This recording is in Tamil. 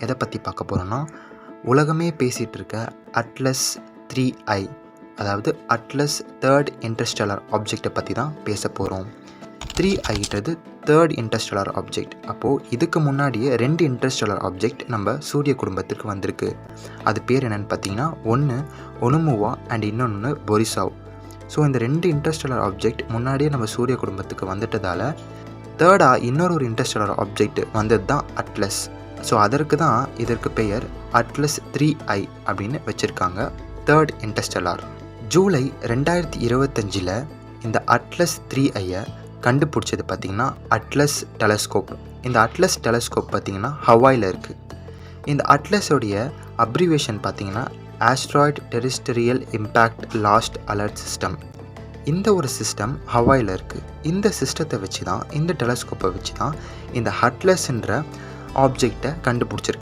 எதை பற்றி பார்க்க போகிறோன்னா, உலகமே பேசிகிட்டு இருக்க அட்லஸ் 3I, அதாவது அட்லஸ் தேர்ட் இன்டர்ஸ்டெல்லர் ஆப்ஜெக்டை பற்றி தான் பேச போகிறோம். 3Iன்றது தேர்ட் இன்டர்ஸ்டெல்லர் ஆப்ஜெக்ட். அப்போது இதுக்கு முன்னாடியே 2 இன்டர்ஸ்டெல்லர் ஆப்ஜெக்ட் நம்ம சூரிய குடும்பத்திற்கு வந்திருக்கு. அது பேர் என்னென்னு பார்த்தீங்கன்னா, ஒன்று ஒனுமுவா அண்ட் இன்னொன்று பொரிசாவ். ஸோ இந்த 2 இன்டர்ஸ்டெல்லர் ஆப்ஜெக்ட் முன்னாடியே நம்ம சூரிய குடும்பத்துக்கு வந்துட்டதால் தேர்டாக இன்னொரு இன்டர்ஸ்டெல்லர் ஆப்ஜெக்ட் வந்தது தான் அட்லஸ். ஸோ அதற்கு தான் இதற்கு பெயர் அட்லஸ் 3I அப்படின்னு வச்சுருக்காங்க, தேர்ட் இன்டர்ஸ்டெல்லார். ஜூலை 2025 இந்த அட்லஸ் 3Iயை கண்டுபிடிச்சது பார்த்திங்கன்னா அட்லஸ் டெலஸ்கோப். இந்த அட்லஸ் டெலஸ்கோப் பார்த்திங்கன்னா ஹவாயில் இருக்குது. இந்த அட்லஸோடைய அப்ரிவேஷன் பார்த்திங்கன்னா asteroid terrestrial impact last alert system. இந்த ஒரு சிஸ்டம் ஹவாயில் இருக்குது. இந்த சிஸ்டத்தை வச்சு தான், இந்த டெலஸ்கோப்பை வச்சு தான் இந்த அட்லஸ்ன்ற ஆப்ஜெக்டை கண்டுபிடிச்சிருக்கு.